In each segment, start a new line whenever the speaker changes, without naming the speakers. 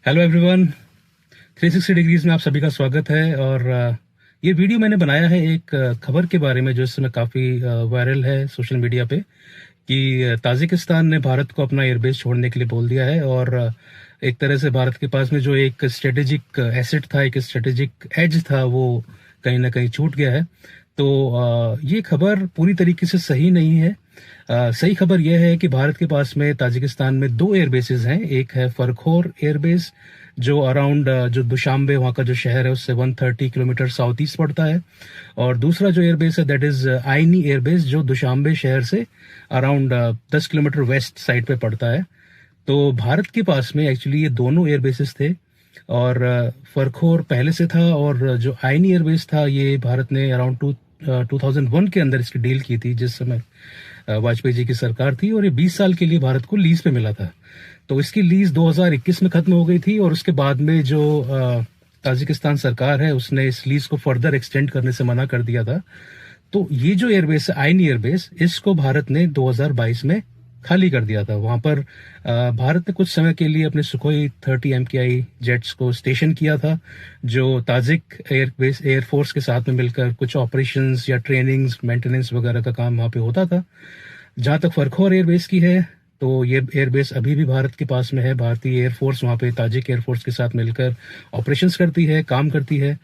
Hello everyone, 360 degrees में आप सभी का स्वागत है। और ये वीडियो मैंने बनाया है एक खबर के बारे में जो इस समय काफ़ी वायरल है सोशल मीडिया पे कि ताजिकिस्तान ने भारत को अपना एयरबेस छोड़ने के लिए बोल दिया है। और एक तरह से भारत के पास में जो एक स्ट्रेटेजिक एसेट था, एक स्ट्रेटेजिक एज था, वो कहीं ना कहीं छूट गया है। तो ये खबर पूरी तरीके से सही नहीं है। सही खबर यह है कि भारत के पास में ताजिकिस्तान में दो एयरबेसेस हैं। एक है फरखोर एयरबेस जो अराउंड जो दुशांबे वहाँ का जो शहर है उससे 130 किलोमीटर साउथ ईस्ट पड़ता है, और दूसरा जो एयरबेस है दैट इज आईनी एयरबेस जो दुशांबे शहर से अराउंड 10 किलोमीटर वेस्ट साइड पे पड़ता है। तो भारत के पास में एक्चुअली ये दोनों एयरबेसेस थे, और फरखोर पहले से था, और जो आईनी एयरबेस था ये भारत ने अराउंड 2001 के अंदर इसकी डील की थी जिस समय वाजपेयी जी की सरकार थी, और ये 20 साल के लिए भारत को लीज पे मिला था। तो इसकी लीज 2021 में खत्म हो गई थी, और उसके बाद में जो ताजिकिस्तान सरकार है उसने इस लीज को फर्दर एक्सटेंड करने से मना कर दिया था। तो ये जो एयरबेस है आईनी एयरबेस, इसको भारत ने 2022 में खाली कर दिया था। वहां पर भारत ने कुछ समय के लिए अपने सुखोई 30 MKI जेट्स को स्टेशन किया था, जो ताजिक एयरबेस एयरफोर्स के साथ में मिलकर कुछ ऑपरेशंस या ट्रेनिंग्स, मेंटेनेंस वगैरह का काम वहां पे होता था। जहां तक फरखोर एयरबेस की है तो ये एयरबेस अभी भी भारत के पास में है। भारतीय एयरफोर्स वहां पे ताजिक एयरफोर्स के साथ मिलकर ऑपरेशंस करती है, काम करती है।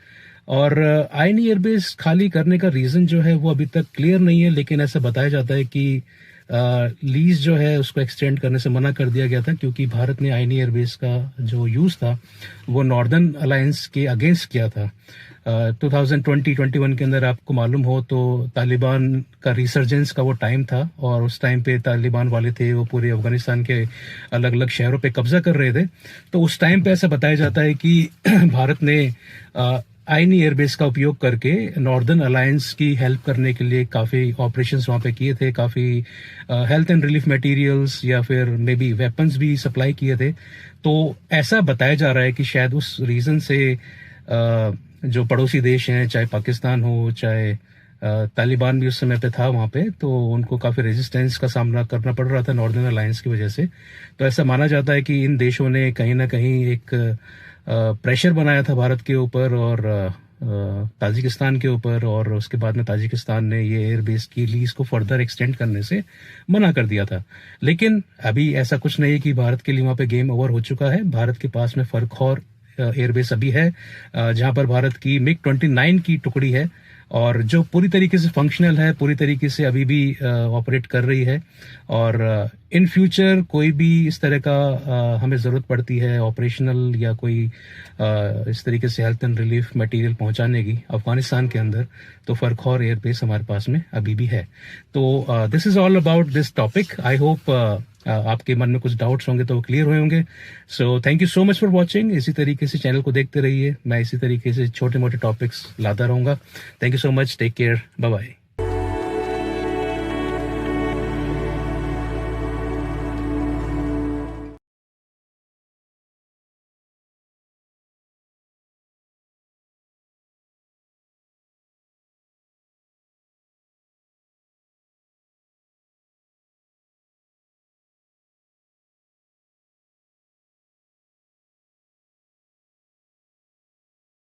और आईनी एयरबेस खाली करने का रीजन जो है वो अभी तक क्लियर नहीं है, लेकिन ऐसा बताया जाता है कि लीज जो है उसको एक्सटेंड करने से मना कर दिया गया था, क्योंकि भारत ने आईनी एयरबेस का जो यूज था वो नॉर्दर्न अलायंस के अगेंस्ट किया था। 2020-21 के अंदर आपको मालूम हो तो तालिबान का रिसर्जेंस का वो टाइम था, और उस टाइम पे तालिबान वाले थे वो पूरे अफगानिस्तान के अलग अलग शहरों पे कब्जा कर रहे थे। तो उस टाइम पे ऐसा बताया जाता है कि भारत ने आईनी एयरबेस का उपयोग करके नॉर्दर्न अलायंस की हेल्प करने के लिए काफ़ी ऑपरेशंस वहाँ पे किए थे, काफ़ी हेल्थ एंड रिलीफ मटेरियल्स या फिर मे बी वेपन्स भी सप्लाई किए थे। तो ऐसा बताया जा रहा है कि शायद उस रीज़न से जो पड़ोसी देश हैं, चाहे पाकिस्तान हो चाहे तालिबान भी उस समय पे था वहाँ पे, तो उनको काफ़ी रेजिस्टेंस का सामना करना पड़ रहा था नॉर्दर्न अलायंस की वजह से। तो ऐसा माना जाता है कि इन देशों ने कहीं ना कहीं एक प्रेशर बनाया था भारत के ऊपर और ताजिकिस्तान के ऊपर, और उसके बाद में ताजिकिस्तान ने ये एयरबेस की लीज को फर्दर एक्सटेंड करने से मना कर दिया था। लेकिन अभी ऐसा कुछ नहीं है कि भारत के लिए वहाँ पे गेम ओवर हो चुका है। भारत के पास में फरखौर एयरबेस अभी है, जहां पर भारत की MiG-29 की टुकड़ी है, और जो पूरी तरीके से फंक्शनल है, पूरी तरीके से अभी भी ऑपरेट कर रही है। और इन फ्यूचर कोई भी इस तरह का हमें ज़रूरत पड़ती है ऑपरेशनल या कोई इस तरीके से हेल्थ एंड रिलीफ मटेरियल पहुंचाने की अफगानिस्तान के अंदर, तो फरखौर एयरबेस हमारे पास में अभी भी है। तो this is all about this topic. I hope आपके मन में कुछ डाउट्स होंगे तो वो क्लियर हुए होंगे। So thank you so much for watching. इसी तरीके से चैनल को देखते रहिए, मैं इसी तरीके से छोटे मोटे टॉपिक्स लाता रहूंगा। Thank you so much, take care, bye bye.